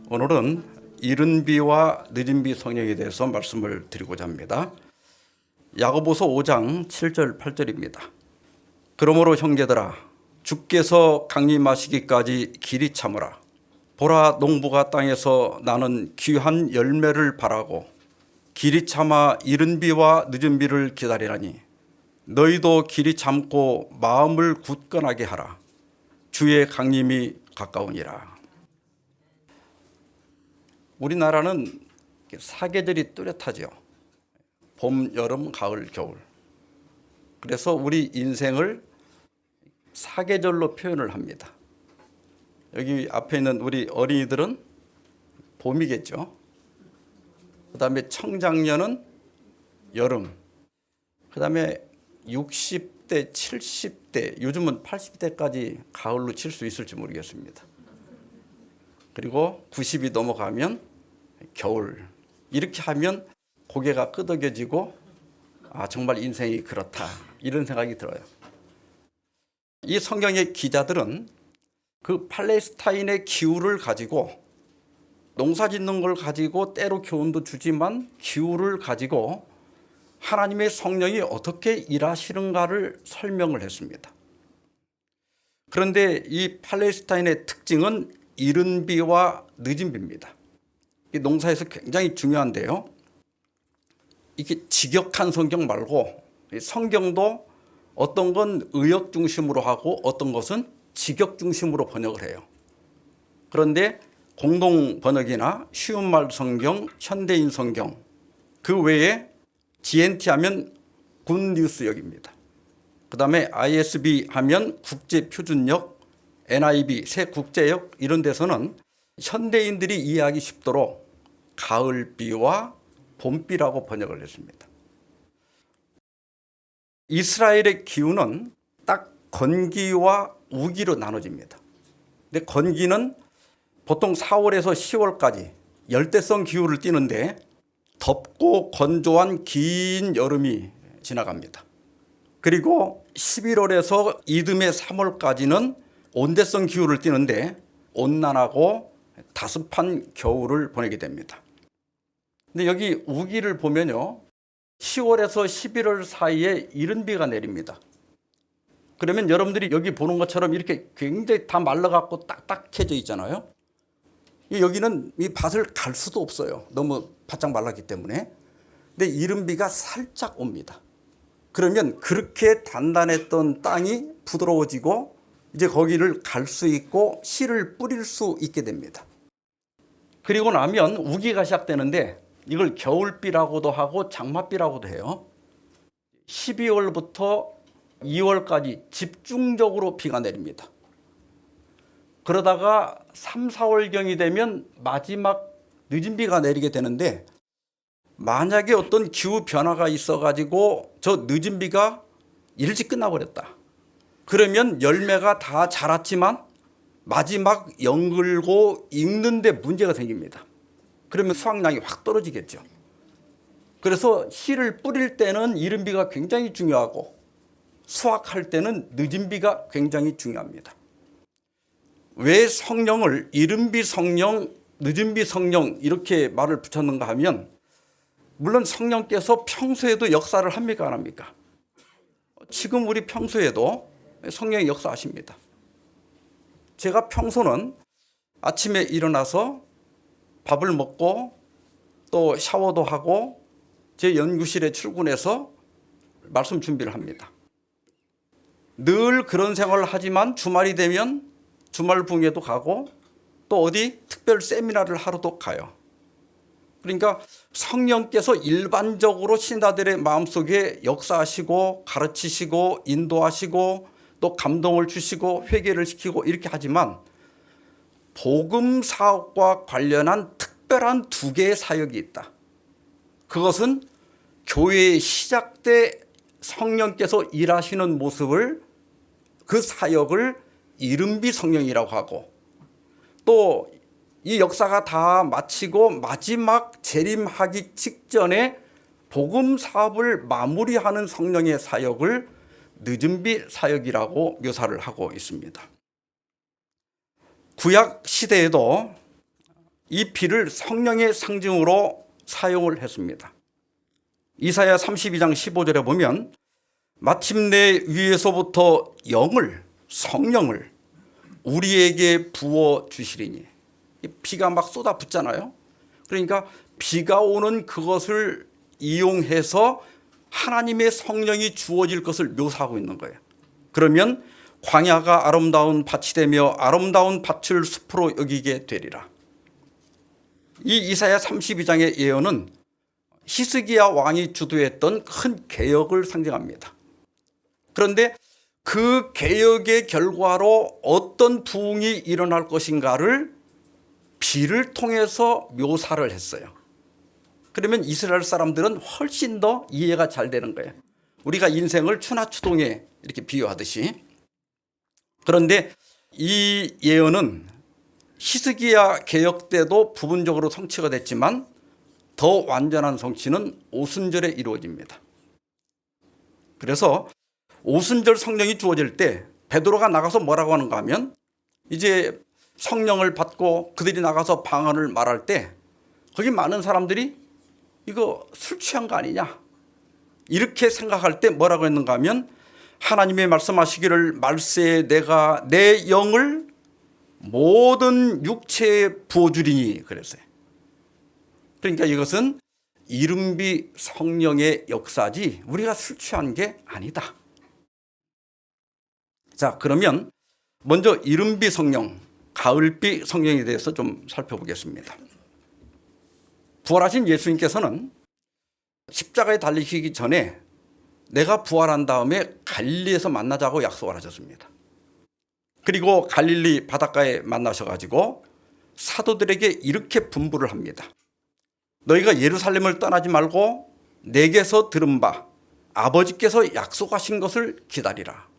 오늘은 이른 비와 늦은 비 성령에 대해서 말씀을 드리고자 합니다. 야고보서 5장 7절 8절입니다. 그러므로 형제들아, 주께서 강림하시기까지 길이 참으라. 보라, 농부가 땅에서 나는 귀한 열매를 바라고 길이 참아 이른 비와 늦은 비를 기다리라니, 너희도 길이 참고 마음을 굳건하게 하라. 주의 강림이 가까우니라. 우리나라는 사계절이 뚜렷하죠. 봄, 여름, 가을, 겨울. 그래서 우리 인생을 사계절로 표현을 합니다. 여기 앞에 있는 우리 어린이들은 봄이겠죠. 그 다음에 청장년은 여름. 그 다음에 60대, 70대, 요즘은 80대까지 가을로 칠 수 있을지 모르겠습니다. 그리고 90이 넘어가면 겨울. 이렇게 하면 고개가 끄덕여지고 정말 인생이 그렇다, 이런 생각이 들어요. 이 성경의 기자들은 그 팔레스타인의 기후를 가지고, 농사 짓는 걸 가지고 때로 교훈도 주지만 기후를 가지고 하나님의 성령이 어떻게 일하시는가를 설명을 했습니다. 그런데 이 팔레스타인의 특징은 이른 비와 늦은 비입니다. 이 농사에서 굉장히 중요한데요. 이게 직역한 성경 말고, 성경도 어떤 건 의역 중심으로 하고 어떤 것은 직역 중심으로 번역을 해요. 그런데 공동 번역이나 쉬운 말 성경, 현대인 성경, 그 외에 GNT 하면 굿뉴스역입니다. 그 다음에 ISB 하면 국제표준역, NIV 새 국제역, 이런 데서는 현대인들이 이해하기 쉽도록 가을비와 봄비라고 번역을 했습니다. 이스라엘의 기후는 딱 건기와 우기로 나눠집니다. 근데 건기는 보통 4월에서 10월까지 열대성 기후를 띠는데, 덥고 건조한 긴 여름이 지나갑니다. 그리고 11월에서 이듬해 3월까지는 온대성 기후를 띠는데 온난하고 다습한 겨울을 보내게 됩니다. 근데 여기 우기를 보면요, 10월에서 11월 사이에 이른 비가 내립니다. 그러면 여러분들이 여기 보는 것처럼 이렇게 굉장히 다 말라갖고 딱딱해져 있잖아요. 여기는 이 밭을 갈 수도 없어요. 너무 바짝 말랐기 때문에. 근데 이른 비가 살짝 옵니다. 그러면 그렇게 단단했던 땅이 부드러워지고 이제 거기를 갈 수 있고 씨를 뿌릴 수 있게 됩니다. 그리고 나면 우기가 시작되는데 이걸 겨울비라고도 하고 장맛비라고도 해요. 12월부터 2월까지 집중적으로 비가 내립니다. 그러다가 3, 4월경이 되면 마지막 늦은 비가 내리게 되는데, 만약에 어떤 기후 변화가 있어가지고 저 늦은 비가 일찍 끝나버렸다, 그러면 열매가 다 자랐지만 마지막 연글고 익는데 문제가 생깁니다. 그러면 수확량이 확 떨어지겠죠. 그래서 씨를 뿌릴 때는 이른 비가 굉장히 중요하고 수확할 때는 늦은 비가 굉장히 중요합니다. 왜 성령을 이른 비 성령, 늦은 비 성령 이렇게 말을 붙였는가 하면, 물론 성령께서 평소에도 역사를 합니까, 안 합니까? 지금 우리 평소에도 성령이 역사하십니다. 제가 평소는 아침에 일어나서 밥을 먹고 또 샤워도 하고 제 연구실에 출근해서 말씀 준비를 합니다. 늘 그런 생활을 하지만 주말이 되면 주말 붕에도 가고 또 어디 특별 세미나를 하러도 가요. 그러니까 성령께서 일반적으로 신자들의 마음속에 역사하시고 가르치시고 인도하시고 또 감동을 주시고 회개를 시키고 이렇게 하지만, 복음 사역과 관련한 특별한 두 개의 사역이 있다. 그것은 교회의 시작 때 성령께서 일하시는 모습을, 그 사역을 이른비 성령이라고 하고, 또 이 역사가 다 마치고 마지막 재림하기 직전에 복음 사업을 마무리하는 성령의 사역을 늦은비 사역이라고 묘사를 하고 있습니다. 구약 시대에도 이 비를 성령의 상징으로 사용을 했습니다. 이사야 32장 15절에 보면 마침내 위에서부터 성령을 우리에게 부어 주시리니, 비가 막 쏟아붓잖아요. 그러니까 비가 오는 그것을 이용해서 하나님의 성령이 주어질 것을 묘사하고 있는 거예요. 그러면 광야가 아름다운 밭이 되며 아름다운 밭을 숲으로 여기게 되리라. 이 이사야 32장의 예언은 히스기야 왕이 주도했던 큰 개혁을 상징합니다. 그런데 그 개혁의 결과로 어떤 부흥이 일어날 것인가를 비를 통해서 묘사를 했어요. 그러면 이스라엘 사람들은 훨씬 더 이해가 잘 되는 거예요. 우리가 인생을 추나추동에 이렇게 비유하듯이. 그런데 이 예언은 히스기야 개혁 때도 부분적으로 성취가 됐지만 더 완전한 성취는 오순절에 이루어집니다. 그래서 오순절 성령이 주어질 때 베드로가 나가서 뭐라고 하는가 하면, 이제 성령을 받고 그들이 나가서 방언을 말할 때 거기 많은 사람들이 이거 술 취한 거 아니냐 이렇게 생각할 때 뭐라고 했는가 하면, 하나님의 말씀하시기를 말세에 내가 내 영을 모든 육체에 부어주리니 그랬어요. 그러니까 이것은 이른비 성령의 역사지 우리가 술 취한 게 아니다. 자, 그러면 먼저 이른비 성령, 가을비 성령에 대해서 좀 살펴보겠습니다. 부활하신 예수님께서는 십자가에 달리시기 전에 내가 부활한 다음에 갈릴리에서 만나자고 약속을 하셨습니다. 그리고 갈릴리 바닷가에 만나셔가지고 사도들에게 이렇게 분부를 합니다. 너희가 예루살렘을 떠나지 말고 내게서 들은 바 아버지께서 약속하신 것을 기다리라.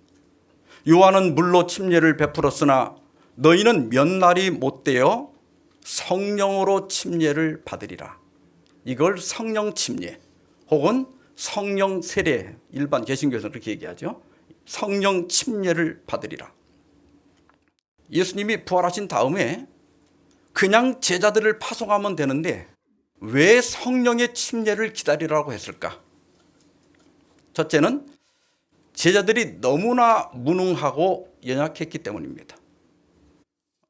요한은 물로 침례를 베풀었으나 너희는 몇 날이 못되어 성령으로 침례를 받으리라. 이걸 성령 침례 혹은 성령 세례, 일반 개신교에서는 그렇게 얘기하죠. 성령 침례를 받으리라. 예수님이 부활하신 다음에 그냥 제자들을 파송하면 되는데 왜 성령의 침례를 기다리라고 했을까? 첫째는 제자들이 너무나 무능하고 연약했기 때문입니다.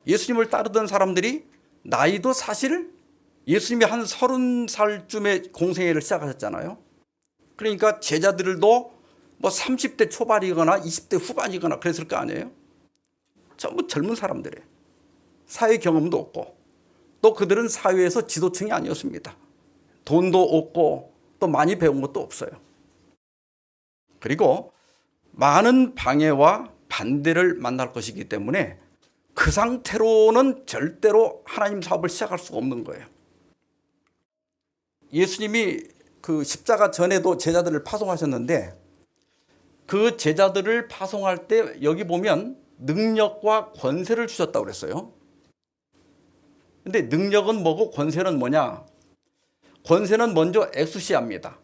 예수님을 따르던 사람들이 나이도 사실 예수님이 한 30살쯤에 공생애를 시작하셨잖아요. 그러니까 제자들도 뭐 30대 초반이거나 20대 후반이거나 그랬을 거 아니에요. 전부 젊은 사람들이에요. 사회 경험도 없고 또 그들은 사회에서 지도층이 아니었습니다. 돈도 없고 또 많이 배운 것도 없어요. 그리고 많은 방해와 반대를 만날 것이기 때문에 그 상태로는 절대로 하나님 사업을 시작할 수가 없는 거예요. 예수님이 그 십자가 전에도 제자들을 파송하셨는데 그 제자들을 파송할 때 여기 보면 능력과 권세를 주셨다고 그랬어요. 근데 능력은 뭐고 권세는 뭐냐? 권세는 먼저 엑수시아입니다.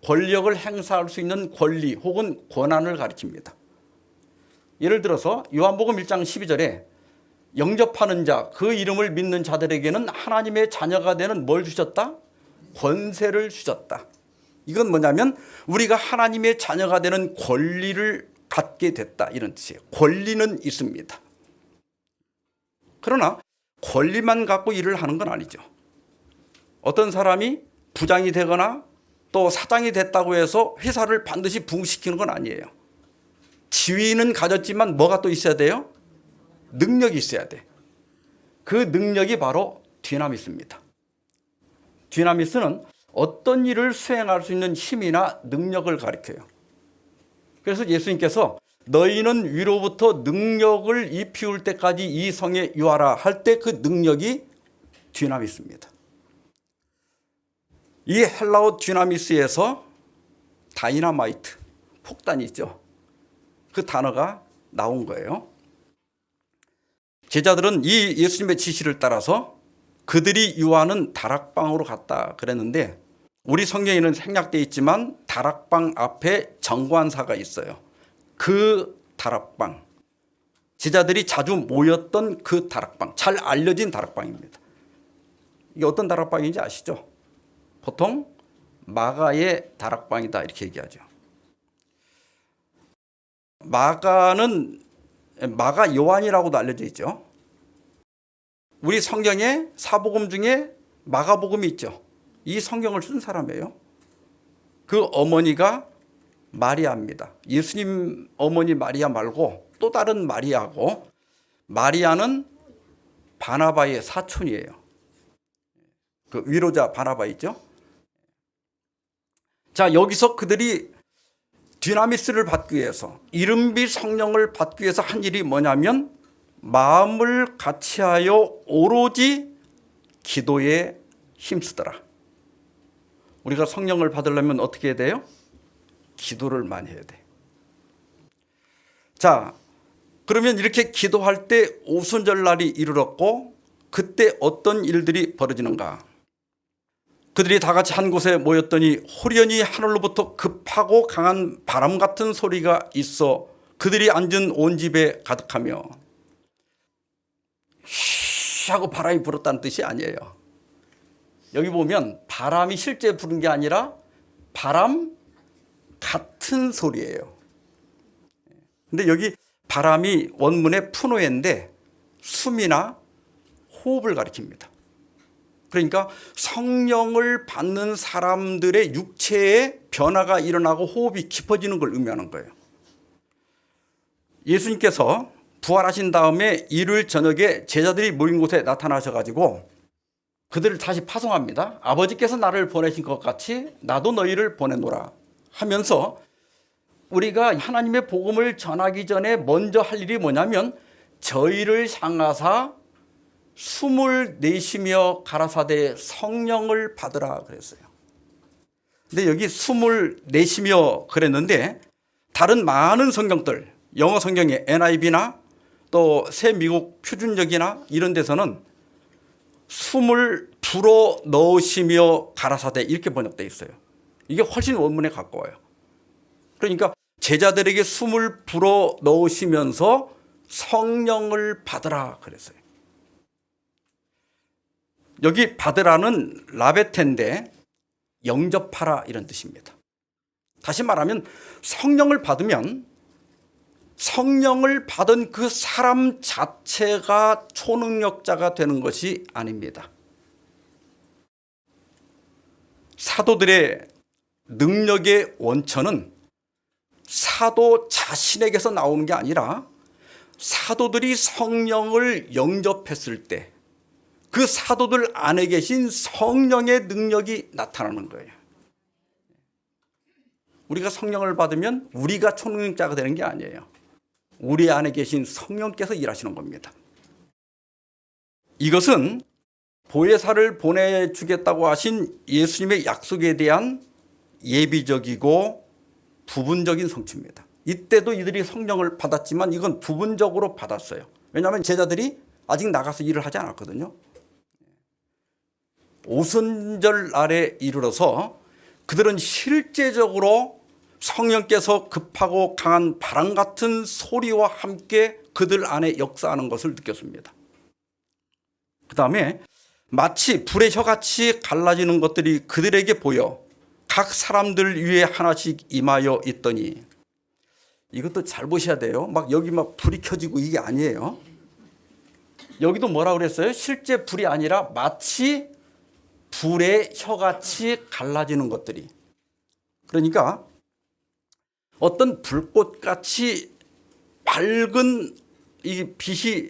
권력을 행사할 수 있는 권리 혹은 권한을 가리킵니다. 예를 들어서 요한복음 1장 12절에 영접하는 자, 그 이름을 믿는 자들에게는 하나님의 자녀가 되는 뭘 주셨다? 권세를 주셨다. 이건 뭐냐면 우리가 하나님의 자녀가 되는 권리를 갖게 됐다, 이런 뜻이에요. 권리는 있습니다. 그러나 권리만 갖고 일을 하는 건 아니죠. 어떤 사람이 부장이 되거나 또 사장이 됐다고 해서 회사를 반드시 부흥시키는 건 아니에요. 지위는 가졌지만 뭐가 또 있어야 돼요? 능력이 있어야 돼. 그 능력이 바로 디나미스입니다. 디나미스는 어떤 일을 수행할 수 있는 힘이나 능력을 가리켜요. 그래서 예수님께서 너희는 위로부터 능력을 입히울 때까지 이 성에 유하라 할 때 그 능력이 디나미스입니다. 이 헬라어 디나미스에서 다이나마이트, 폭탄이 있죠. 그 단어가 나온 거예요. 제자들은 이 예수님의 지시를 따라서 그들이 유하는 다락방으로 갔다 그랬는데 우리 성경에는 생략되어 있지만 다락방 앞에 정관사가 있어요. 그 다락방, 제자들이 자주 모였던 그 다락방, 잘 알려진 다락방입니다. 이게 어떤 다락방인지 아시죠? 보통 마가의 다락방이다 이렇게 얘기하죠. 마가는 마가 요한이라고도 알려져 있죠. 우리 성경에 사복음 중에 마가복음이 있죠. 이 성경을 쓴 사람이에요. 그 어머니가 마리아입니다. 예수님 어머니 마리아 말고 또 다른 마리아고, 마리아는 바나바의 사촌이에요. 그 위로자 바나바 있죠. 자, 여기서 그들이 dynamis를 받기 위해서, 이른비 성령을 받기 위해서 한 일이 뭐냐면 마음을 같이하여 오로지 기도에 힘쓰더라. 우리가 성령을 받으려면 어떻게 해야 돼요? 기도를 많이 해야 돼. 자, 그러면 이렇게 기도할 때 오순절날이 이르렀고, 그때 어떤 일들이 벌어지는가? 그들이 다 같이 한 곳에 모였더니 호련히 하늘로부터 급하고 강한 바람 같은 소리가 있어 그들이 앉은 온 집에 가득하며, 쉬 하고 바람이 불었다는 뜻이 아니에요. 여기 보면 바람이 실제 부른 게 아니라 바람 같은 소리예요. 근데 여기 바람이 원문의 푸노에인데 숨이나 호흡을 가리킵니다. 그러니까 성령을 받는 사람들의 육체에 변화가 일어나고 호흡이 깊어지는 걸 의미하는 거예요. 예수님께서 부활하신 다음에 일요일 저녁에 제자들이 모인 곳에 나타나셔가지고 그들을 다시 파송합니다. 아버지께서 나를 보내신 것 같이 나도 너희를 보내노라 하면서, 우리가 하나님의 복음을 전하기 전에 먼저 할 일이 뭐냐면 저희를 향하사 숨을 내쉬며 가라사대 성령을 받으라 그랬어요. 근데 여기 숨을 내쉬며 그랬는데, 다른 많은 성경들, 영어 성경의 NIV나 또 새 미국 표준역이나 이런 데서는 숨을 불어 넣으시며 가라사대 이렇게 번역되어 있어요. 이게 훨씬 원문에 가까워요. 그러니까 제자들에게 숨을 불어 넣으시면서 성령을 받으라 그랬어요. 여기 받으라는 라베텐데 영접하라 이런 뜻입니다. 다시 말하면 성령을 받으면 성령을 받은 그 사람 자체가 초능력자가 되는 것이 아닙니다. 사도들의 능력의 원천은 사도 자신에게서 나오는 게 아니라 사도들이 성령을 영접했을 때 그 사도들 안에 계신 성령의 능력이 나타나는 거예요. 우리가 성령을 받으면 우리가 초능력자가 되는 게 아니에요. 우리 안에 계신 성령께서 일하시는 겁니다. 이것은 보혜사를 보내주겠다고 하신 예수님의 약속에 대한 예비적이고 부분적인 성취입니다. 이때도 이들이 성령을 받았지만 이건 부분적으로 받았어요. 왜냐하면 제자들이 아직 나가서 일을 하지 않았거든요. 오순절 날에 이르러서 그들은 실제적으로 성령께서 급하고 강한 바람 같은 소리와 함께 그들 안에 역사하는 것을 느꼈습니다. 그 다음에 마치 불의 혀같이 갈라지는 것들이 그들에게 보여 각 사람들 위에 하나씩 임하여 있더니, 이것도 잘 보셔야 돼요. 막 여기 막 불이 켜지고 이게 아니에요. 여기도 뭐라 그랬어요? 실제 불이 아니라 마치 불의 혀같이 갈라지는 것들이. 그러니까 어떤 불꽃같이 밝은 이 빛이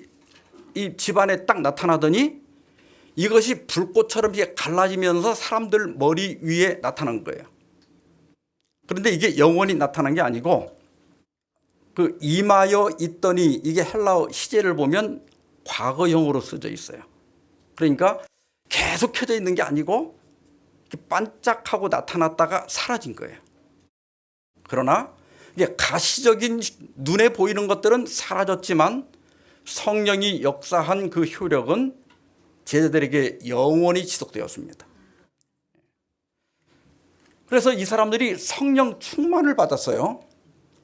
이 집안에 딱 나타나더니 이것이 불꽃처럼 이렇게 갈라지면서 사람들 머리 위에 나타난 거예요. 그런데 이게 영원히 나타난 게 아니고 그 임하여 있더니, 이게 헬라어 시제를 보면 과거형으로 쓰여 있어요. 그러니까 계속 켜져 있는 게 아니고 반짝하고 나타났다가 사라진 거예요. 그러나 이게 가시적인 눈에 보이는 것들은 사라졌지만 성령이 역사한 그 효력은 제자들에게 영원히 지속되었습니다. 그래서 이 사람들이 성령 충만을 받았어요.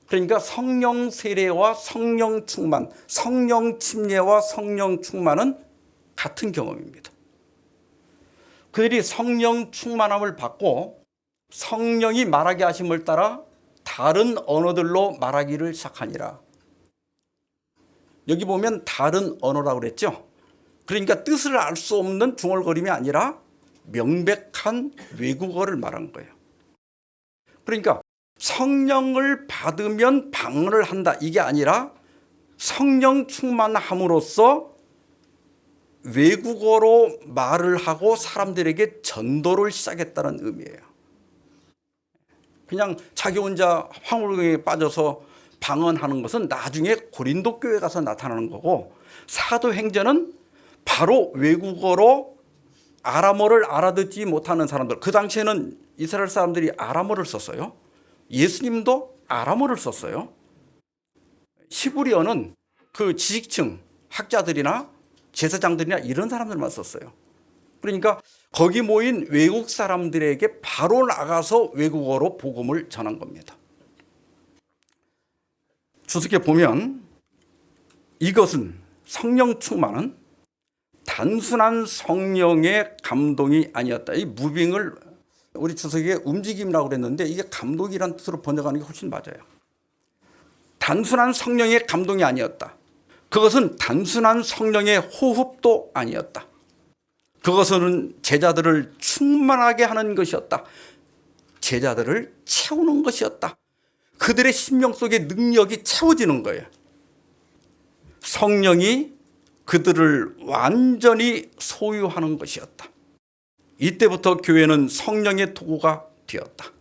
그러니까 성령 세례와 성령 충만, 성령 침례와 성령 충만은 같은 경험입니다. 그들이 성령 충만함을 받고 성령이 말하게 하심을 따라 다른 언어들로 말하기를 시작하니라. 여기 보면 다른 언어라고 그랬죠. 그러니까 뜻을 알 수 없는 중얼거림이 아니라 명백한 외국어를 말한 거예요. 그러니까 성령을 받으면 방언을 한다, 이게 아니라 성령 충만함으로써 외국어로 말을 하고 사람들에게 전도를 시작했다는 의미예요. 그냥 자기 혼자 황홀경에 빠져서 방언하는 것은 나중에 고린도 교회 가서 나타나는 거고, 사도행전은 바로 외국어로 아람어를 알아듣지 못하는 사람들, 그 당시에는 이스라엘 사람들이 아람어를 썼어요. 예수님도 아람어를 썼어요. 히브리어는 그 지식층, 학자들이나 제사장들이나 이런 사람들만 썼어요. 그러니까 거기 모인 외국 사람들에게 바로 나가서 외국어로 복음을 전한 겁니다. 주석에 보면 이것은 성령 충만은 단순한 성령의 감동이 아니었다. 이 무빙을 우리 주석에 움직임이라고 그랬는데 이게 감동이라는 뜻으로 번역하는 게 훨씬 맞아요. 단순한 성령의 감동이 아니었다. 그것은 단순한 성령의 호흡도 아니었다. 그것은 제자들을 충만하게 하는 것이었다. 제자들을 채우는 것이었다. 그들의 심령 속의 능력이 채워지는 거예요. 성령이 그들을 완전히 소유하는 것이었다. 이때부터 교회는 성령의 도구가 되었다.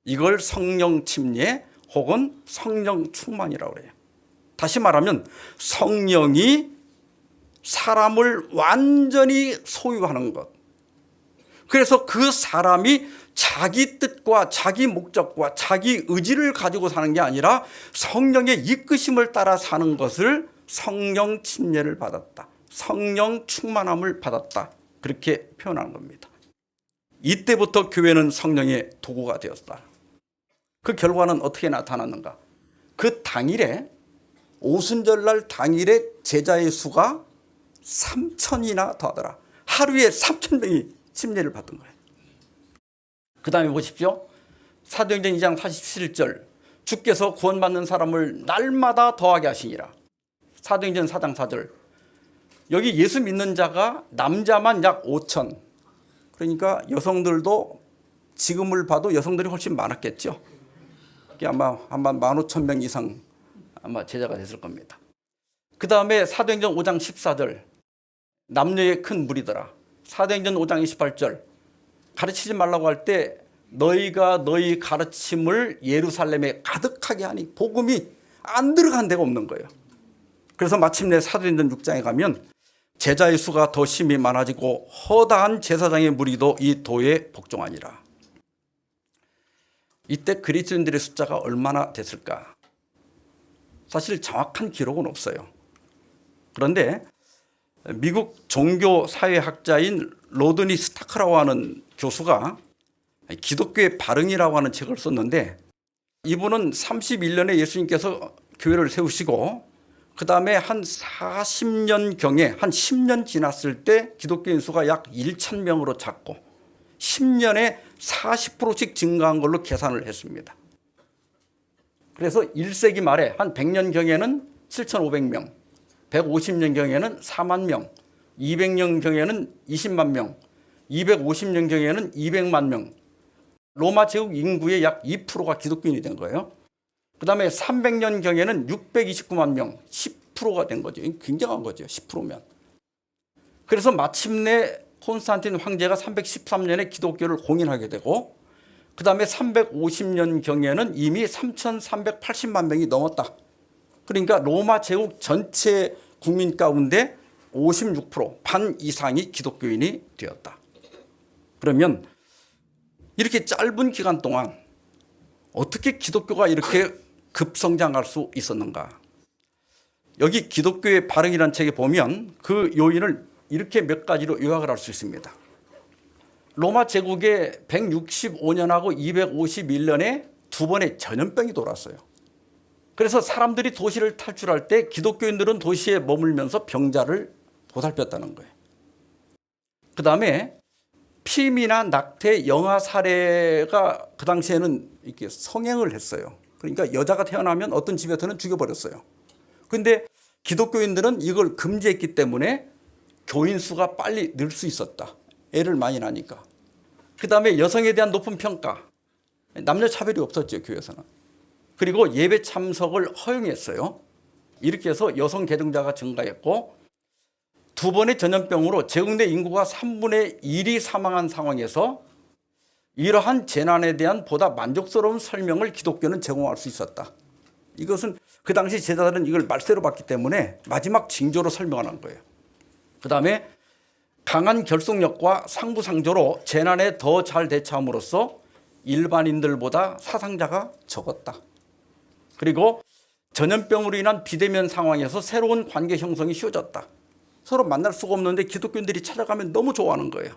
이걸 성령 침례 혹은 성령 충만이라고 그래요. 다시 말하면 성령이 사람을 완전히 소유하는 것. 그래서 그 사람이 자기 뜻과 자기 목적과 자기 의지를 가지고 사는 게 아니라 성령의 이끄심을 따라 사는 것을 성령 침례를 받았다. 성령 충만함을 받았다. 그렇게 표현하는 겁니다. 이때부터 교회는 성령의 도구가 되었다. 그 결과는 어떻게 나타났는가? 그 당일에 오순절날 당일에 제자의 수가 3,000이나 더하더라. 하루에 3,000명이 침례를 받은 거예요. 그 다음에 보십시오. 사도행전 2장 47절 주께서 구원받는 사람을 날마다 더하게 하시니라. 사도행전 4장 4절 여기 예수 믿는 자가 남자만 약 5,000. 그러니까 여성들도 지금을 봐도 여성들이 훨씬 많았겠죠. 아마 15,000명 이상 아마 제자가 됐을 겁니다. 그 다음에 사도행전 5장 14절 남녀의 큰 무리더라. 사도행전 5장 28절 가르치지 말라고 할 때 너희가 너희 가르침을 예루살렘에 가득하게 하니 복음이 안 들어간 데가 없는 거예요. 그래서 마침내 사도행전 6장에 가면 제자의 수가 더 심히 많아지고 허다한 제사장의 무리도 이 도에 복종하니라. 이때 그리스도인들의 숫자가 얼마나 됐을까? 사실 정확한 기록은 없어요. 그런데 미국 종교사회학자인 로드니 스타크라고 하는 교수가 기독교의 발흥이라고 하는 책을 썼는데, 이분은 31년에 예수님께서 교회를 세우시고 그 다음에 한 40년경에 한 10년 지났을 때 기독교인 수가 약 1,000명으로 작고 10년에 40%씩 증가한 걸로 계산을 했습니다. 그래서 1세기 말에 한 100년경에는 7,500명, 150년경에는 4만 명, 200년경에는 20만 명, 250년경에는 200만 명, 로마 제국 인구의 약 2%가 기독교인이 된 거예요. 그 다음에 300년경에는 629만 명, 10%가 된 거죠. 굉장한 거죠. 10%면. 그래서 마침내 콘스탄틴 황제가 313년에 기독교를 공인하게 되고, 그 다음에 350년경에는 이미 3,380만 명이 넘었다. 그러니까 로마 제국 전체 국민 가운데 56%, 반 이상이 기독교인이 되었다. 그러면 이렇게 짧은 기간 동안 어떻게 기독교가 이렇게 급성장할 수 있었는가? 여기 기독교의 발흥이라는 책에 보면 그 요인을 이렇게 몇 가지로 요약을 할 수 있습니다. 로마 제국에 165년하고 251년에 두 번의 전염병이 돌았어요. 그래서 사람들이 도시를 탈출할 때 기독교인들은 도시에 머물면서 병자를 보살폈다는 거예요. 그 다음에 피임이나 낙태, 영아 살해가 그 당시에는 이렇게 성행을 했어요. 그러니까 여자가 태어나면 어떤 집에서는 죽여버렸어요. 그런데 기독교인들은 이걸 금지했기 때문에 교인 수가 빨리 늘 수 있었다. 애를 많이 낳으니까. 그 다음에 여성에 대한 높은 평가. 남녀 차별이 없었죠, 교회에서는. 그리고 예배 참석을 허용했어요. 이렇게 해서 여성 개종자가 증가했고, 두 번의 전염병으로 제국 내 인구가 3분의 1이 사망한 상황에서 이러한 재난에 대한 보다 만족스러운 설명을 기독교는 제공할 수 있었다. 이것은 그 당시 제자들은 이걸 말세로 봤기 때문에 마지막 징조로 설명하는 거예요. 그 다음에 강한 결속력과 상부상조로 재난에 더 잘 대처함으로써 일반인들보다 사상자가 적었다. 그리고 전염병으로 인한 비대면 상황에서 새로운 관계 형성이 쉬워졌다. 서로 만날 수가 없는데 기독교인들이 찾아가면 너무 좋아하는 거예요.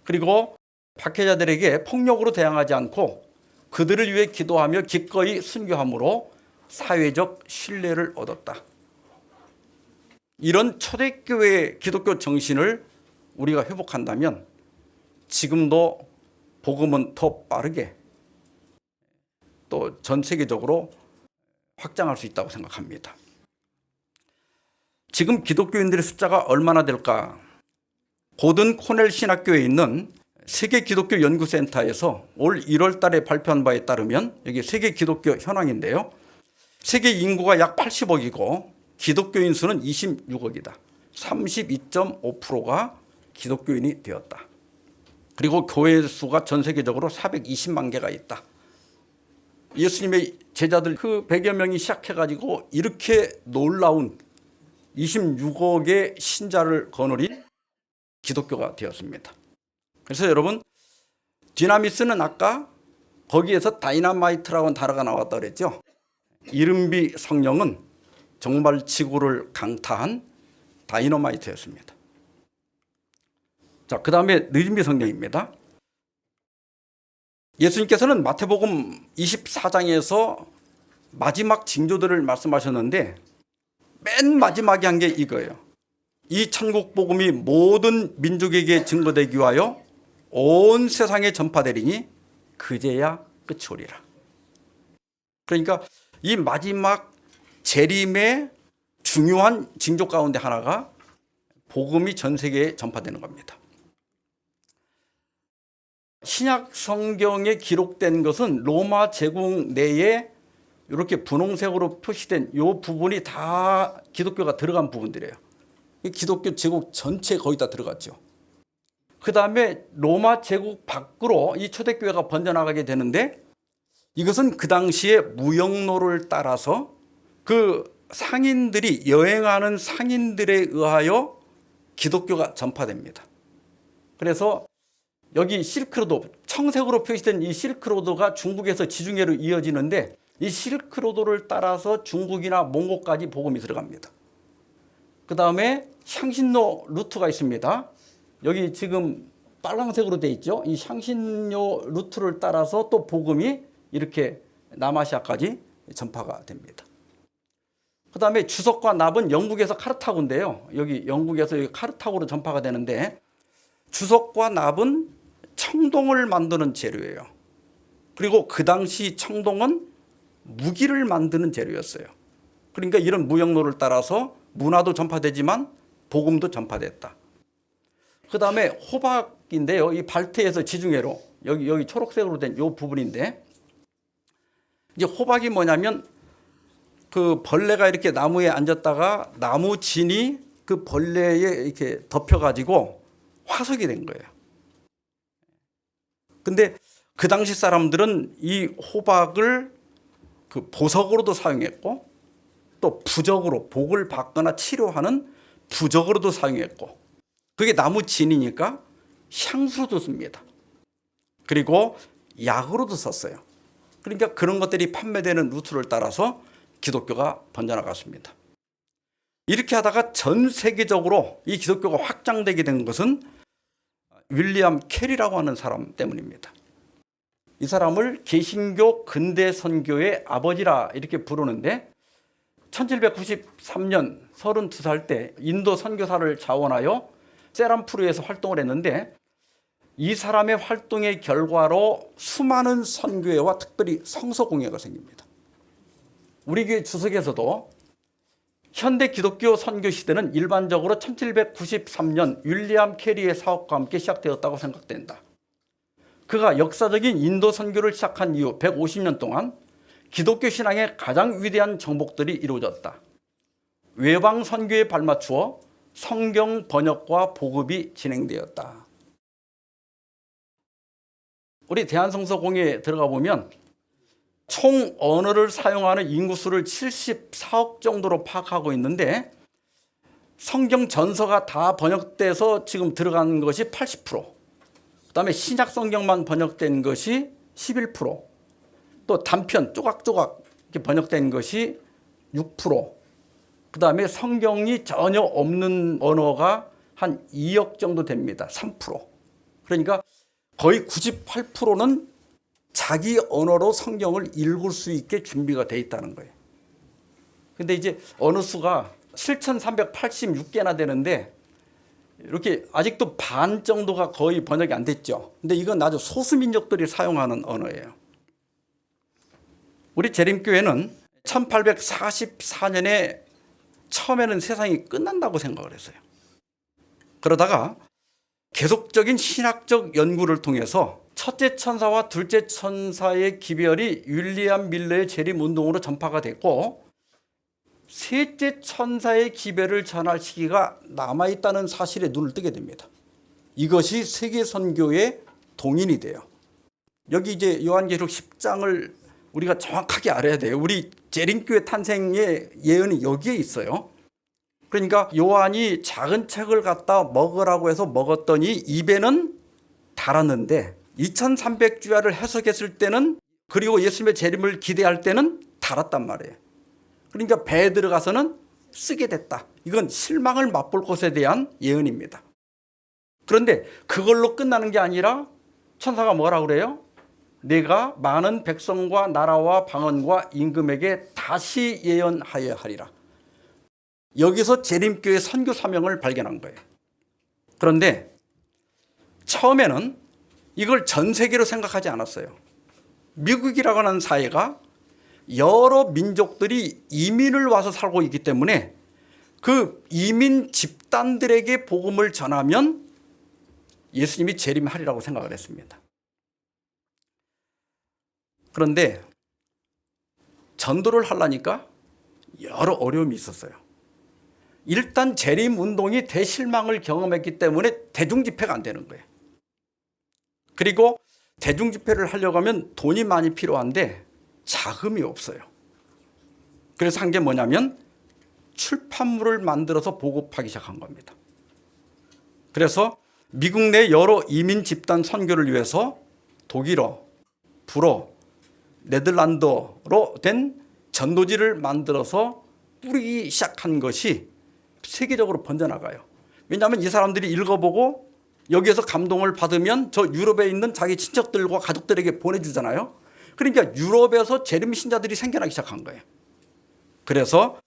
그리고 박해자들에게 폭력으로 대항하지 않고 그들을 위해 기도하며 기꺼이 순교함으로 사회적 신뢰를 얻었다. 이런 초대교회의 기독교 정신을 우리가 회복한다면 지금도 복음은 더 빠르게 또 전 세계적으로 확장할 수 있다고 생각합니다. 지금 기독교인들의 숫자가 얼마나 될까? 고든 코넬 신학교에 있는 세계 기독교 연구센터에서 올 1월 달에 발표한 바에 따르면 여기 세계 기독교 현황인데요. 세계 인구가 약 80억이고 기독교인 수는 26억이다. 32.5%가 기독교인이 되었다. 그리고 교회 수가 전 세계적으로 420만 개가 있다. 예수님의 제자들 그 100여 명이 시작해가지고 이렇게 놀라운 26억의 신자를 거느린 기독교가 되었습니다. 그래서 여러분, 디나미스는 아까 거기에서 다이너마이트라고 단어가 나왔다 그랬죠. 이른비 성령은 정말 지구를 강타한 다이너마이트였습니다. 자, 그 다음에 느림비 성령입니다. 예수님께서는 마태복음 24장에서 마지막 징조들을 말씀하셨는데 맨 마지막에 한 게 이거예요. 이 천국 복음이 모든 민족에게 증거되기 위하여 온 세상에 전파되리니 그제야 끝이 오리라. 그러니까 이 마지막 재림의 중요한 징조 가운데 하나가 복음이 전 세계에 전파되는 겁니다. 신약 성경에 기록된 것은 로마 제국 내에 이렇게 분홍색으로 표시된 이 부분이 다 기독교가 들어간 부분들이에요. 기독교 제국 전체에 거의 다 들어갔죠. 그 다음에 로마 제국 밖으로 이 초대교회가 번져나가게 되는데 이것은 그 당시에 무역로를 따라서 그 상인들이 여행하는 상인들에 의하여 기독교가 전파됩니다. 그래서 여기 실크로드, 청색으로 표시된 이 실크로드가 중국에서 지중해로 이어지는데 이 실크로드를 따라서 중국이나 몽골까지 복음이 들어갑니다. 그 다음에 향신료 루트가 있습니다. 여기 지금 빨간색으로 되어 있죠. 이 향신료 루트를 따라서 또 복음이 이렇게 남아시아까지 전파가 됩니다. 그 다음에 주석과 납은 영국에서 카르타고인데요. 여기 영국에서 카르타고로 전파가 되는데 주석과 납은 청동을 만드는 재료예요. 그리고 그 당시 청동은 무기를 만드는 재료였어요. 그러니까 이런 무역로를 따라서 문화도 전파되지만 복음도 전파됐다. 그 다음에 호박인데요. 이 발트에서 지중해로 여기 초록색으로 된 이 부분인데 이제 호박이 뭐냐면 그 벌레가 이렇게 나무에 앉았다가 나무 진이 그 벌레에 이렇게 덮여가지고 화석이 된 거예요. 근데 그 당시 사람들은 이 호박을 그 보석으로도 사용했고 또 부적으로 복을 받거나 치료하는 부적으로도 사용했고 그게 나무 진이니까 향수로도 씁니다. 그리고 약으로도 썼어요. 그러니까 그런 것들이 판매되는 루트를 따라서 기독교가 번져나갔습니다. 이렇게 하다가 전 세계적으로 이 기독교가 확장되게 된 것은 윌리엄 캐리라고 하는 사람 때문입니다. 이 사람을 개신교 근대 선교의 아버지라 이렇게 부르는데 1793년 32살 때 인도 선교사를 자원하여 세람푸르에서 활동을 했는데 이 사람의 활동의 결과로 수많은 선교회와 특별히 성서공회가 생깁니다. 우리 교회 주석에서도 현대 기독교 선교 시대는 일반적으로 1793년 윌리엄 캐리의 사업과 함께 시작되었다고 생각된다. 그가 역사적인 인도 선교를 시작한 이후 150년 동안 기독교 신앙의 가장 위대한 정복들이 이루어졌다. 외방 선교에 발맞추어 성경 번역과 보급이 진행되었다. 우리 대한성서공회에 들어가 보면 총 언어를 사용하는 인구수를 74억 정도로 파악하고 있는데 성경 전서가 다 번역돼서 지금 들어간 것이 80%, 그다음에 신약 성경만 번역된 것이 11%, 또 단편 조각조각 이렇게 번역된 것이 6%, 그다음에 성경이 전혀 없는 언어가 한 2억 정도 됩니다. 3%. 그러니까 거의 98%는 자기 언어로 성경을 읽을 수 있게 준비가 돼 있다는 거예요. 근데 이제 언어 수가 7,386개나 되는데 이렇게 아직도 반 정도가 거의 번역이 안 됐죠. 근데 이건 아주 소수민족들이 사용하는 언어예요. 우리 재림교회는 1844년에 처음에는 세상이 끝난다고 생각을 했어요. 그러다가 계속적인 신학적 연구를 통해서 첫째 천사와 둘째 천사의 기별이 윌리엄 밀러의 재림운동으로 전파가 됐고 셋째 천사의 기별을 전할 시기가 남아있다는 사실에 눈을 뜨게 됩니다. 이것이 세계 선교의 동인이 돼요. 여기 이제 요한계시록 10장을 우리가 정확하게 알아야 돼요. 우리 재림교회 탄생의 예언이 여기에 있어요. 그러니까 요한이 작은 책을 갖다 먹으라고 해서 먹었더니 입에는 달았는데 2300주야를 해석했을 때는 그리고 예수님의 재림을 기대할 때는 달았단 말이에요. 그러니까 배에 들어가서는 쓰게 됐다. 이건 실망을 맛볼 것에 대한 예언입니다. 그런데 그걸로 끝나는 게 아니라 천사가 뭐라 그래요? 내가 많은 백성과 나라와 방언과 임금에게 다시 예언하여 하리라. 여기서 재림교회 선교 사명을 발견한 거예요. 그런데 처음에는 이걸 전 세계로 생각하지 않았어요. 미국이라고 하는 사회가 여러 민족들이 이민을 와서 살고 있기 때문에 그 이민 집단들에게 복음을 전하면 예수님이 재림하리라고 생각을 했습니다. 그런데 전도를 하려니까 여러 어려움이 있었어요. 일단 재림운동이 대실망을 경험했기 때문에 대중집회가 안 되는 거예요. 그리고 대중집회를 하려고 하면 돈이 많이 필요한데 자금이 없어요. 그래서 한 게 뭐냐면 출판물을 만들어서 보급하기 시작한 겁니다. 그래서 미국 내 여러 이민 집단 선교를 위해서 독일어, 불어, 네덜란드어로 된 전도지를 만들어서 뿌리기 시작한 것이 세계적으로 번져나가요. 왜냐하면 이 사람들이 읽어보고 여기에서 감동을 받으면 저 유럽에 있는 자기 친척들과 가족들에게 보내주잖아요. 그러니까 유럽에서 재림 신자들이 생겨나기 시작한 거예요. 그래서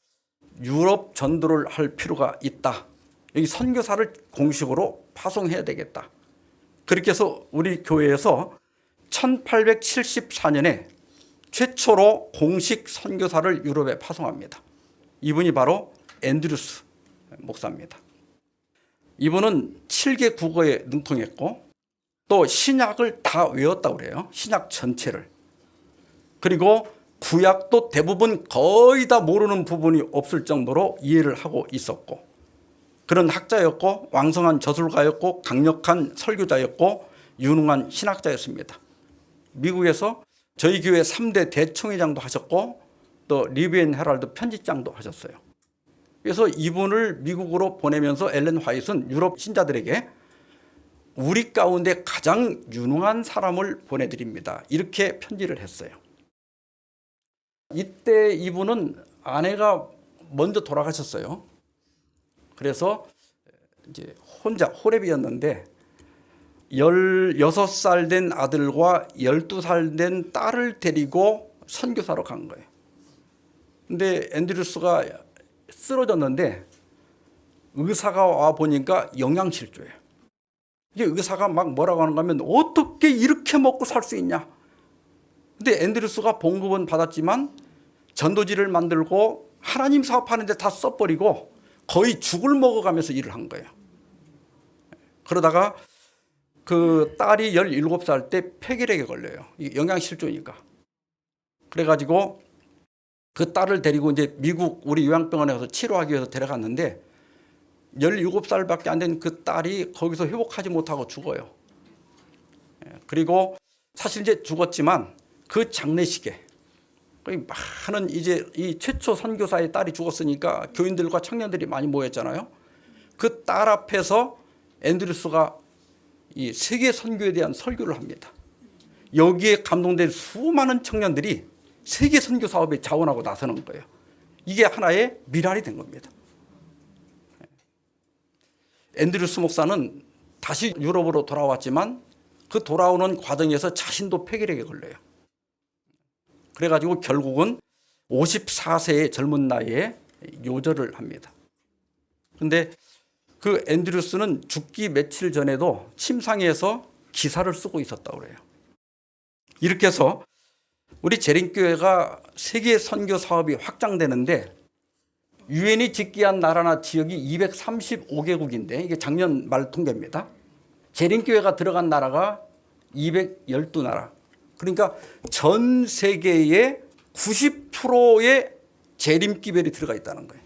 유럽 전도를 할 필요가 있다. 여기 선교사를 공식으로 파송해야 되겠다. 그렇게 해서 우리 교회에서 1874년에 최초로 공식 선교사를 유럽에 파송합니다. 이분이 바로 앤드루스 목사입니다. 이분은 7개 국어에 능통했고 또 신약을 다 외웠다고 그래요. 신약 전체를. 그리고 구약도 대부분 거의 다 모르는 부분이 없을 정도로 이해를 하고 있었고 그런 학자였고 왕성한 저술가였고 강력한 설교자였고 유능한 신학자였습니다. 미국에서 저희 교회 3대 대총회장도 하셨고 또 리비엔 헤럴드 편집장도 하셨어요. 그래서 이분을 미국으로 보내면서 엘렌 화이트는 유럽 신자들에게 우리 가운데 가장 유능한 사람을 보내드립니다. 이렇게 편지를 했어요. 이때 이분은 아내가 먼저 돌아가셨어요. 그래서 이제 혼자 호랩이었는데 16살 된 아들과 12살 된 딸을 데리고 선교사로 간 거예요. 근데 앤드루스가 쓰러졌는데 의사가 와 보니까 영양실조예요. 이게 의사가 막 뭐라고 하는가 하면 어떻게 이렇게 먹고 살 수 있냐. 근데 앤드루스가 봉급은 받았지만 전도지를 만들고 하나님 사업하는 데 다 써버리고 거의 죽을 먹어가면서 일을 한 거예요. 그러다가 그 딸이 17살 때 폐결핵에 걸려요. 영양실조니까. 그래가지고 그 딸을 데리고 이제 미국 우리 요양병원에 가서 치료하기 위해서 데려갔는데 17살밖에 안 된 그 딸이 거기서 회복하지 못하고 죽어요. 그리고 사실 이제 죽었지만 그 장례식에 많은 이제 이 최초 선교사의 딸이 죽었으니까 교인들과 청년들이 많이 모였잖아요. 그 딸 앞에서 앤드루스가 이 세계 선교에 대한 설교를 합니다. 여기에 감동된 수많은 청년들이 세계 선교 사업에 자원하고 나서는 거예요. 이게 하나의 미랄이 된 겁니다. 앤드루스 목사는 다시 유럽으로 돌아왔지만 그 돌아오는 과정에서 자신도 폐결핵에 걸려요. 그래가지고 결국은 54세의 젊은 나이에 요절을 합니다. 그런데 그 앤드루스는 죽기 며칠 전에도 침상에서 기사를 쓰고 있었다고 그래요. 이렇게 해서 우리 재림교회가 세계 선교 사업이 확장되는데 유엔이 집계한 나라나 지역이 235개국인데 이게 작년 말 통계입니다. 재림교회가 들어간 나라가 212나라. 그러니까 전 세계의 90%의 재림기별이 들어가 있다는 거예요.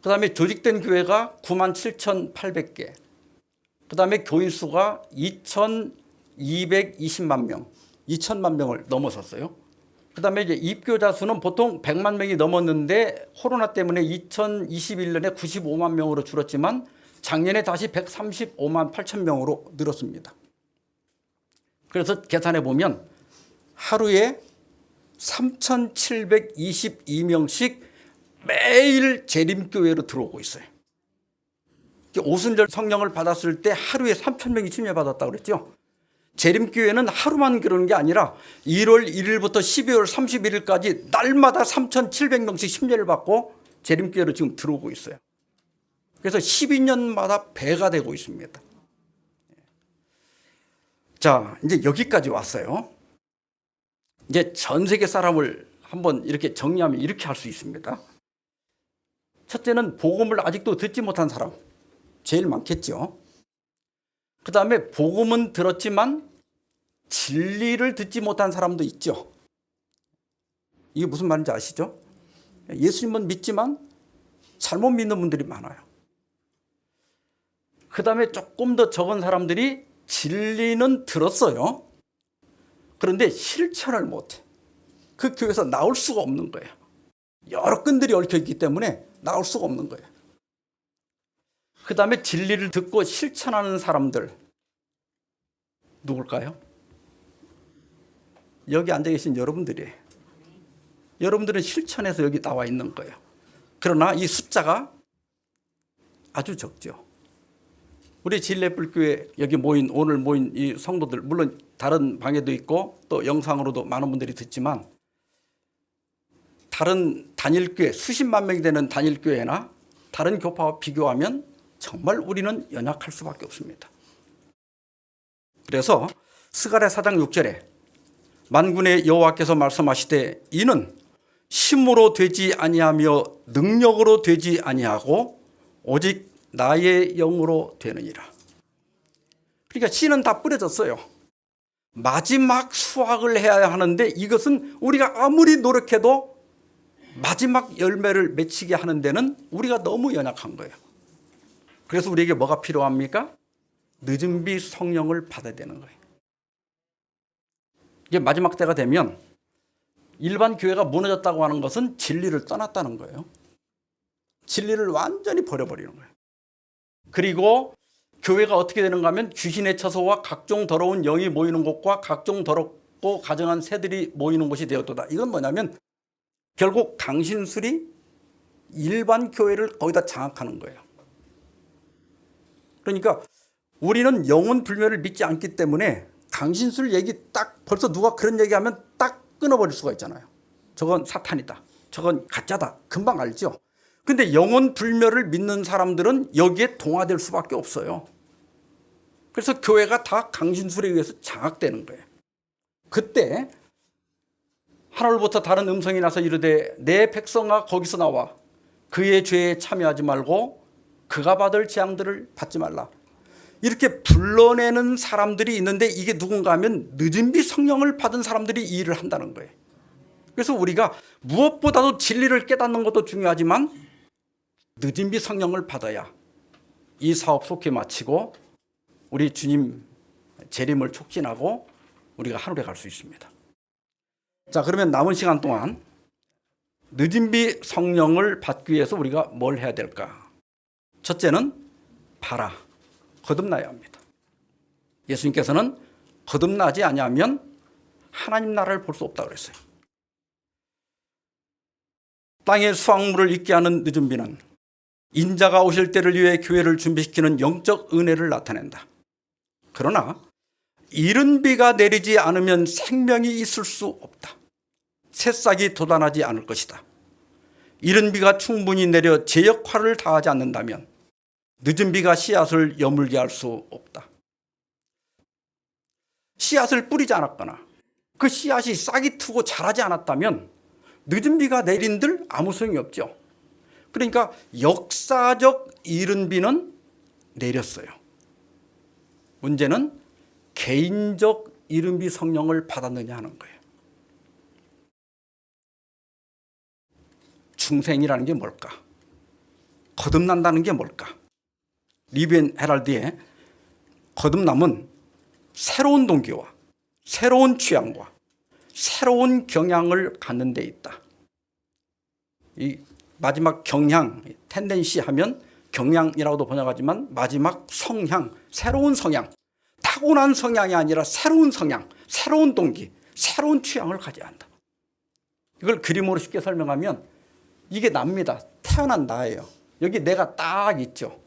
그 다음에 조직된 교회가 97,800개. 그 다음에 교인 수가 2,220만 명, 2천만 명을 넘어섰어요. 그 다음에 이제 입교자 수는 보통 100만 명이 넘었는데 코로나 때문에 2021년에 95만 명으로 줄었지만 작년에 다시 135만 8천 명으로 늘었습니다. 그래서 계산해 보면 하루에 3,722명씩 매일 재림교회로 들어오고 있어요. 오순절 성령을 받았을 때 하루에 3,000명이 침례받았다고 그랬죠. 재림교회는 하루만 그러는 게 아니라 1월 1일부터 12월 31일까지 날마다 3,700명씩 침례를 받고 재림교회로 지금 들어오고 있어요. 그래서 12년마다 배가 되고 있습니다. 자, 이제 여기까지 왔어요. 이제 전 세계 사람을 한번 이렇게 정리하면 이렇게 할 수 있습니다. 첫째는 복음을 아직도 듣지 못한 사람, 제일 많겠죠. 그 다음에 복음은 들었지만 진리를 듣지 못한 사람도 있죠. 이게 무슨 말인지 아시죠? 예수님은 믿지만 잘못 믿는 분들이 많아요. 그 다음에 조금 더 적은 사람들이 진리는 들었어요. 그런데 실천을 못해. 그 교회에서 나올 수가 없는 거예요. 여러 끈들이 얽혀있기 때문에 나올 수가 없는 거예요. 그 다음에 진리를 듣고 실천하는 사람들 누굴까요? 여기 앉아 계신 여러분들이에요. 여러분들은 실천해서 여기 나와 있는 거예요. 그러나 이 숫자가 아주 적죠. 우리 진례불교회 여기 모인 오늘 모인 이 성도들 물론 다른 방에도 있고 또 영상으로도 많은 분들이 듣지만 다른 단일교회 수십만 명이 되는 단일교회나 다른 교파와 비교하면 정말 우리는 연약할 수밖에 없습니다. 그래서 스가랴 4장 6절에 만군의 여호와께서 말씀하시되 이는 힘으로 되지 아니하며 능력으로 되지 아니하고 오직 나의 영으로 되느니라. 그러니까 씨는 다 뿌려졌어요. 마지막 수확을 해야 하는데 이것은 우리가 아무리 노력해도 마지막 열매를 맺히게 하는 데는 우리가 너무 연약한 거예요. 그래서 우리에게 뭐가 필요합니까? 늦은 비 성령을 받아야 되는 거예요. 이게 마지막 때가 되면 일반 교회가 무너졌다고 하는 것은 진리를 떠났다는 거예요. 진리를 완전히 버려버리는 거예요. 그리고 교회가 어떻게 되는가 하면 귀신의 처소와 각종 더러운 영이 모이는 곳과 각종 더럽고 가증한 새들이 모이는 곳이 되었도다. 이건 뭐냐면 결국 강신술이 일반 교회를 거의 다 장악하는 거예요. 그러니까 우리는 영혼 불멸을 믿지 않기 때문에 강신술 얘기 딱 벌써 누가 그런 얘기하면 딱 끊어버릴 수가 있잖아요. 저건 사탄이다. 저건 가짜다. 금방 알죠. 근데 영혼 불멸을 믿는 사람들은 여기에 동화될 수밖에 없어요. 그래서 교회가 다 강신술에 의해서 장악되는 거예요. 그때 하늘로부터 다른 음성이 나서 이르되 내 백성아 거기서 나와 그의 죄에 참여하지 말고 그가 받을 재앙들을 받지 말라. 이렇게 불러내는 사람들이 있는데 이게 누군가 하면 늦은비 성령을 받은 사람들이 이 일을 한다는 거예요. 그래서 우리가 무엇보다도 진리를 깨닫는 것도 중요하지만 늦은비 성령을 받아야 이 사업 속히 마치고 우리 주님 재림을 촉진하고 우리가 하늘에 갈 수 있습니다. 자, 그러면 남은 시간 동안 늦은비 성령을 받기 위해서 우리가 뭘 해야 될까? 첫째는 봐라. 거듭나야 합니다. 예수님께서는 거듭나지 아니하면 하나님 나라를 볼 수 없다 그랬어요. 땅에 수확물을 있게 하는 늦은비는 인자가 오실 때를 위해 교회를 준비시키는 영적 은혜를 나타낸다. 그러나 이른 비가 내리지 않으면 생명이 있을 수 없다. 새싹이 돋아나지 않을 것이다. 이른 비가 충분히 내려 제 역할을 다하지 않는다면 늦은 비가 씨앗을 여물게 할 수 없다. 씨앗을 뿌리지 않았거나 그 씨앗이 싹이 트고 자라지 않았다면 늦은 비가 내린들 아무 소용이 없죠. 그러니까 역사적 이른 비는 내렸어요. 문제는 개인적 이른 비 성령을 받았느냐 하는 거예요. 중생이라는 게 뭘까? 거듭난다는 게 뭘까? 리비엔 헤럴드의 거듭남은 새로운 동기와 새로운 취향과 새로운 경향을 갖는 데 있다. 이 마지막 경향, 텐덴시 하면 경향이라고도 번역하지만 마지막 성향, 새로운 성향, 타고난 성향이 아니라 새로운 성향, 새로운 동기, 새로운 취향을 가져야 한다. 이걸 그림으로 쉽게 설명하면 이게 납니다. 태어난 나예요. 여기 내가 딱 있죠.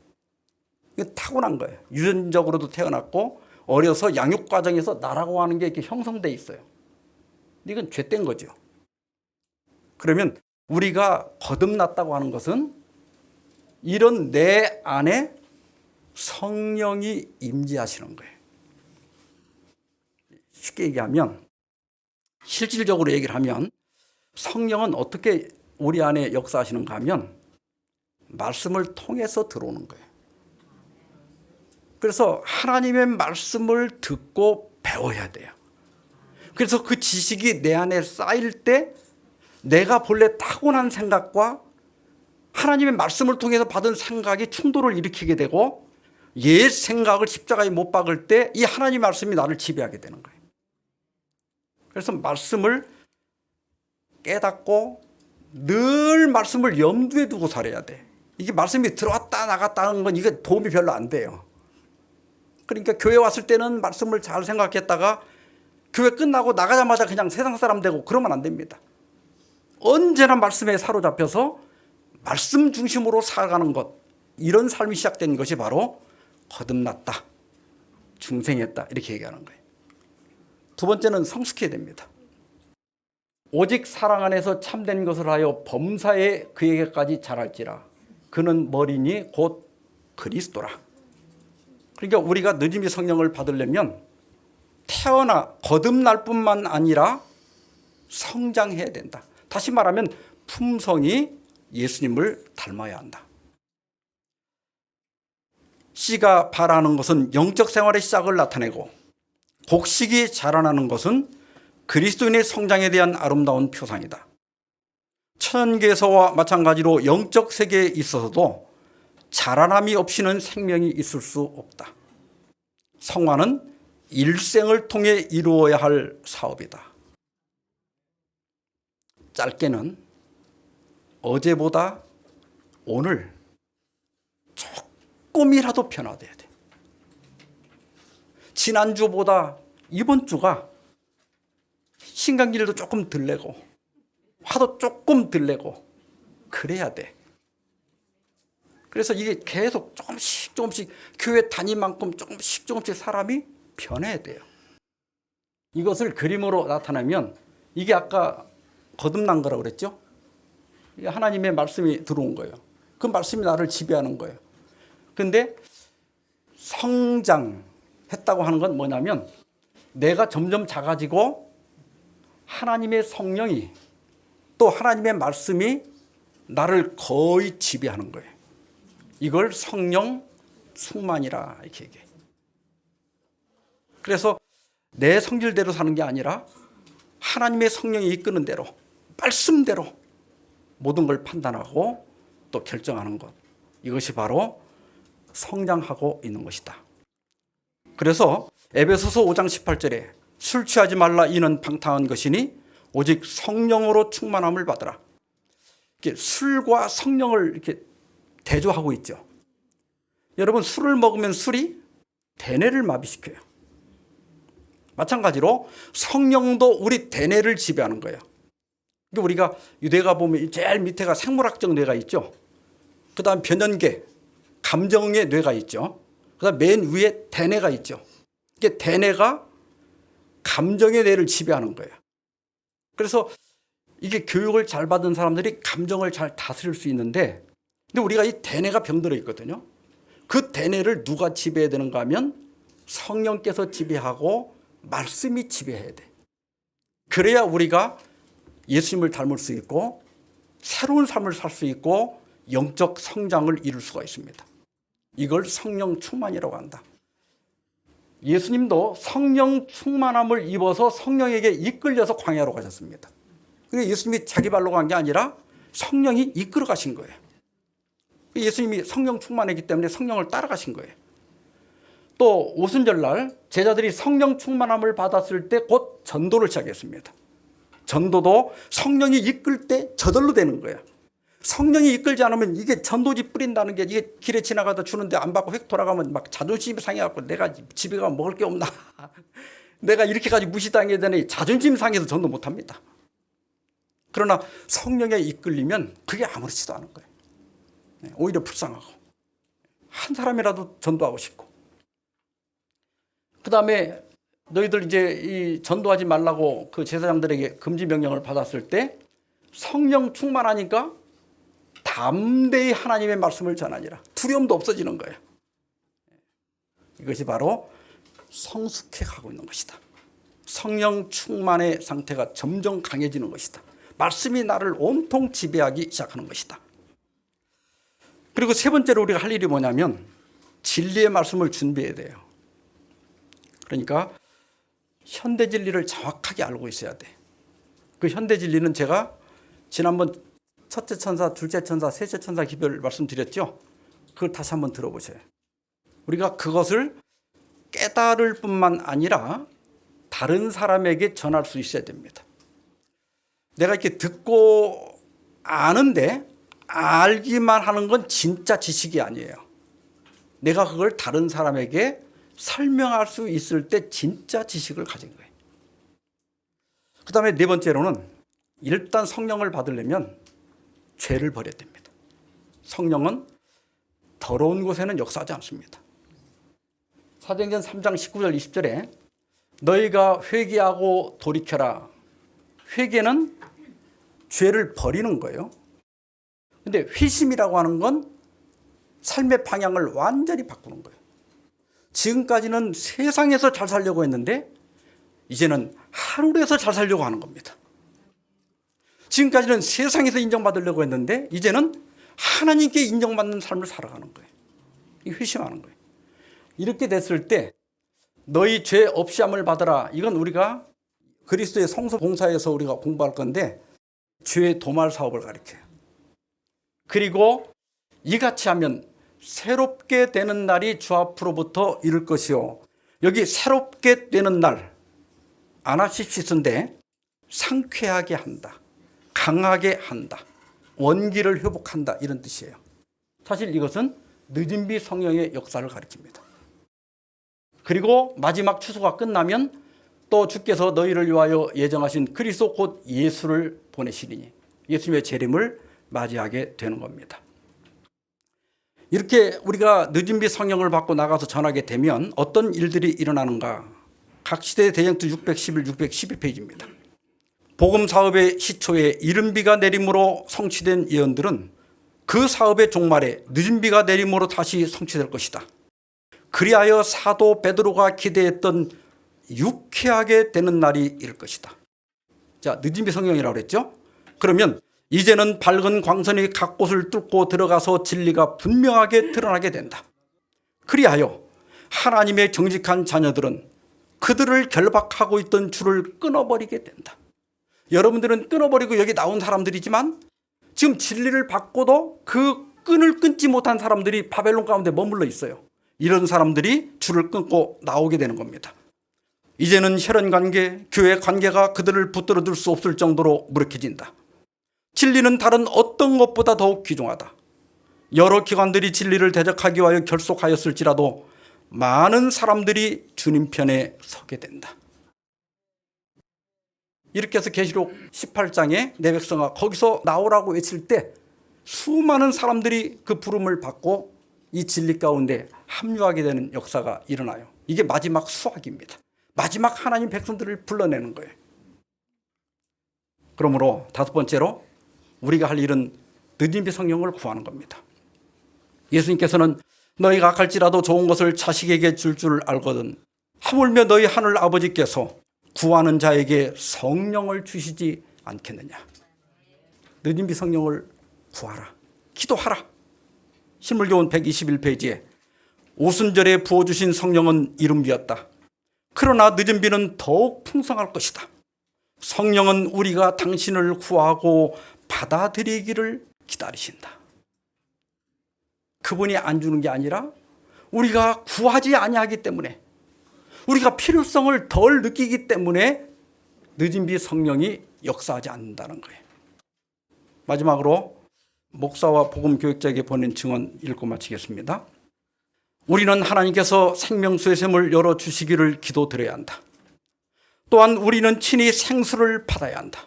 이거 타고난 거예요. 유전적으로도 태어났고 어려서 양육 과정에서 나라고 하는 게 이렇게 형성돼 있어요. 이건 죄된 거죠. 그러면 우리가 거듭났다고 하는 것은 이런 내 안에 성령이 임재하시는 거예요. 쉽게 얘기하면 실질적으로 얘기를 하면 성령은 어떻게 우리 안에 역사하시는가 하면 말씀을 통해서 들어오는 거예요. 그래서 하나님의 말씀을 듣고 배워야 돼요. 그래서 그 지식이 내 안에 쌓일 때 내가 본래 타고난 생각과 하나님의 말씀을 통해서 받은 생각이 충돌을 일으키게 되고 옛 생각을 십자가에 못 박을 때 이 하나님의 말씀이 나를 지배하게 되는 거예요. 그래서 말씀을 깨닫고 늘 말씀을 염두에 두고 살아야 돼. 이게 말씀이 들어왔다 나갔다 하는 건 이게 도움이 별로 안 돼요. 그러니까 교회 왔을 때는 말씀을 잘 생각했다가 교회 끝나고 나가자마자 그냥 세상 사람 되고 그러면 안 됩니다. 언제나 말씀에 사로잡혀서 말씀 중심으로 살아가는 것, 이런 삶이 시작된 것이 바로 거듭났다, 중생했다 이렇게 얘기하는 거예요. 두 번째는 성숙해야 됩니다. 오직 사랑 안에서 참된 것을 하여 범사에 그에게까지 자랄지라 그는 머리니 곧 그리스도라. 그러니까 우리가 늦음이 성령을 받으려면 태어나 거듭날 뿐만 아니라 성장해야 된다. 다시 말하면 품성이 예수님을 닮아야 한다. 씨가 발하는 것은 영적 생활의 시작을 나타내고 곡식이 자라나는 것은 그리스도인의 성장에 대한 아름다운 표상이다. 천계에서와 마찬가지로 영적 세계에 있어서도 자라남이 없이는 생명이 있을 수 없다. 성화는 일생을 통해 이루어야 할 사업이다. 짧게는 어제보다 오늘 조금이라도 변화돼야 돼. 지난주보다 이번 주가 신강기를도 조금 덜 내고 화도 조금 덜 내고 그래야 돼. 그래서 이게 계속 조금씩 교회 다니만큼 조금씩 사람이 변해야 돼요. 이것을 그림으로 나타내면 이게 아까 거듭난 거라고 그랬죠? 이게 하나님의 말씀이 들어온 거예요. 그 말씀이 나를 지배하는 거예요. 그런데 성장했다고 하는 건 뭐냐면 내가 점점 작아지고 하나님의 성령이 또 하나님의 말씀이 나를 거의 지배하는 거예요. 이걸 성령 충만이라 이렇게 얘기해요. 그래서 내 성질대로 사는 게 아니라 하나님의 성령이 이끄는 대로 말씀대로 모든 걸 판단하고 또 결정하는 것. 이것이 바로 성장하고 있는 것이다. 그래서 에베소서 5장 18절에 술 취하지 말라 이는 방탕한 것이니 오직 성령으로 충만함을 받으라. 이렇게 술과 성령을 이렇게 대조하고 있죠. 여러분 술을 먹으면 술이 대뇌를 마비시켜요. 마찬가지로 성령도 우리 대뇌를 지배하는 거예요. 그러니까 우리가 유대가 보면 제일 밑에가 생물학적 뇌가 있죠. 그 다음 변연계, 감정의 뇌가 있죠. 그 다음 맨 위에 대뇌가 있죠. 이게 대뇌가 감정의 뇌를 지배하는 거예요. 그래서 이게 교육을 잘 받은 사람들이 감정을 잘 다스릴 수 있는데, 근데 우리가 이 대뇌가 병들어 있거든요. 그 대뇌를 누가 지배해야 되는가 하면 성령께서 지배하고 말씀이 지배해야 돼. 그래야 우리가 예수님을 닮을 수 있고 새로운 삶을 살 수 있고 영적 성장을 이룰 수가 있습니다. 이걸 성령 충만이라고 한다. 예수님도 성령 충만함을 입어서 성령에게 이끌려서 광야로 가셨습니다. 그러니까 예수님이 자기 발로 간 게 아니라 성령이 이끌어 가신 거예요. 예수님이 성령 충만했기 때문에 성령을 따라가신 거예요. 또 오순절날 제자들이 성령 충만함을 받았을 때 곧 전도를 시작했습니다. 전도도 성령이 이끌 때 저절로 되는 거예요. 성령이 이끌지 않으면 이게 전도지 뿌린다는 게 이게 길에 지나가다 주는데 안 받고 획 돌아가면 막 자존심이 상해갖고 내가 집에 가면 먹을 게 없나 내가 이렇게까지 무시당해야 되니 자존심 상해서 전도 못합니다. 그러나 성령에 이끌리면 그게 아무렇지도 않은 거예요. 오히려 불쌍하고 한 사람이라도 전도하고 싶고, 그 다음에 너희들 이제 이 전도하지 말라고 그 제사장들에게 금지 명령을 받았을 때 성령 충만하니까 담대히 하나님의 말씀을 전하니라. 두려움도 없어지는 거예요. 이것이 바로 성숙해 가고 있는 것이다. 성령 충만의 상태가 점점 강해지는 것이다. 말씀이 나를 온통 지배하기 시작하는 것이다. 그리고 세 번째로 우리가 할 일이 뭐냐면 진리의 말씀을 준비해야 돼요. 그러니까 현대 진리를 정확하게 알고 있어야 돼. 그 현대 진리는 제가 지난번 첫째 천사, 둘째 천사, 셋째 천사 기별 말씀드렸죠. 그걸 다시 한번 들어보세요. 우리가 그것을 깨달을 뿐만 아니라 다른 사람에게 전할 수 있어야 됩니다. 내가 이렇게 듣고 아는데 알기만 하는 건 진짜 지식이 아니에요. 내가 그걸 다른 사람에게 설명할 수 있을 때 진짜 지식을 가진 거예요. 그 다음에 네 번째로는 일단 성령을 받으려면 죄를 버려야 됩니다. 성령은 더러운 곳에는 역사하지 않습니다. 사도행전 3장 19절 20절에 너희가 회개하고 돌이켜라. 회개는 죄를 버리는 거예요. 근데 회심이라고 하는 건 삶의 방향을 완전히 바꾸는 거예요. 지금까지는 세상에서 잘 살려고 했는데 이제는 하늘에서 잘 살려고 하는 겁니다. 지금까지는 세상에서 인정받으려고 했는데 이제는 하나님께 인정받는 삶을 살아가는 거예요. 회심하는 거예요. 이렇게 됐을 때 너희 죄 없이함을 받으라. 이건 우리가 그리스도의 성소 봉사에서 우리가 공부할 건데 죄 도말 사업을 가르쳐요. 그리고 이같이 하면 새롭게 되는 날이 주 앞으로부터 이를 것이요. 여기 새롭게 되는 날 아나시시스인데 상쾌하게 한다, 강하게 한다, 원기를 회복한다 이런 뜻이에요. 사실 이것은 늦은 비 성령의 역사를 가리킵니다. 그리고 마지막 추수가 끝나면 또 주께서 너희를 위하여 예정하신 그리스도 곧 예수를 보내시리니 예수님의 재림을 맞이하게 되는 겁니다. 이렇게 우리가 늦은비 성령을 받고 나가서 전하게 되면 어떤 일들이 일어나는가? 각 시대 대쟁투 611, 612페이지입니다. 복음 사업의 시초에 이른 비가 내림으로 성취된 예언들은 그 사업의 종말에 늦은 비가 내림으로 다시 성취될 것이다. 그리하여 사도 베드로가 기대했던 유쾌하게 되는 날이 이를 것이다. 자, 늦은 비 성령이라고 그랬죠? 그러면 이제는 밝은 광선이 각 곳을 뚫고 들어가서 진리가 분명하게 드러나게 된다. 그리하여 하나님의 정직한 자녀들은 그들을 결박하고 있던 줄을 끊어버리게 된다. 여러분들은 끊어버리고 여기 나온 사람들이지만 지금 진리를 받고도 그 끈을 끊지 못한 사람들이 바벨론 가운데 머물러 있어요. 이런 사람들이 줄을 끊고 나오게 되는 겁니다. 이제는 혈연관계, 교회 관계가 그들을 붙들어둘 수 없을 정도로 무력해진다. 진리는 다른 어떤 것보다 더욱 귀중하다. 여러 기관들이 진리를 대적하기 위하여 결속하였을지라도 많은 사람들이 주님 편에 서게 된다. 이렇게 해서 계시록 18장에 내 백성아 거기서 나오라고 외칠 때 수많은 사람들이 그 부름을 받고 이 진리 가운데 합류하게 되는 역사가 일어나요. 이게 마지막 수확입니다. 마지막 하나님 백성들을 불러내는 거예요. 그러므로 다섯 번째로 우리가 할 일은 늦은비 성령을 구하는 겁니다. 예수님께서는 너희가 악할지라도 좋은 것을 자식에게 줄 알거든 하물며 너희 하늘 아버지께서 구하는 자에게 성령을 주시지 않겠느냐. 늦은비 성령을 구하라. 기도하라. 신물교훈 121페이지에 오순절에 부어주신 성령은 이른비였다. 그러나 늦은비는 더욱 풍성할 것이다. 성령은 우리가 당신을 구하고 받아들이기를 기다리신다. 그분이 안 주는 게 아니라 우리가 구하지 아니하기 때문에, 우리가 필요성을 덜 느끼기 때문에 늦은비 성령이 역사하지 않는다는 거예요. 마지막으로 목사와 복음교육자에게 보낸 증언 읽고 마치겠습니다. 우리는 하나님께서 생명수의 샘을 열어주시기를 기도드려야 한다. 또한 우리는 친히 생수를 받아야 한다.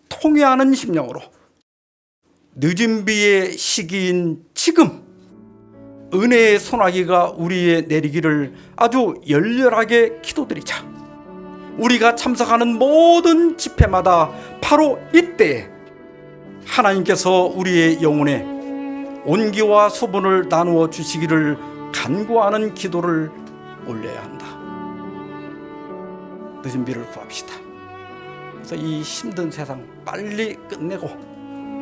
통회하는 심령으로 늦은 비의 시기인 지금 은혜의 소나기가 우리에 내리기를 아주 열렬하게 기도드리자. 우리가 참석하는 모든 집회마다 바로 이때에 하나님께서 우리의 영혼에 온기와 수분을 나누어 주시기를 간구하는 기도를 올려야 한다. 늦은 비를 구합시다. 그래서 이 힘든 세상 빨리 끝내고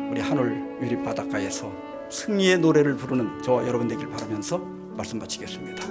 우리 하늘 유리 바닷가에서 승리의 노래를 부르는 저와 여러분 되길 바라면서 말씀 마치겠습니다.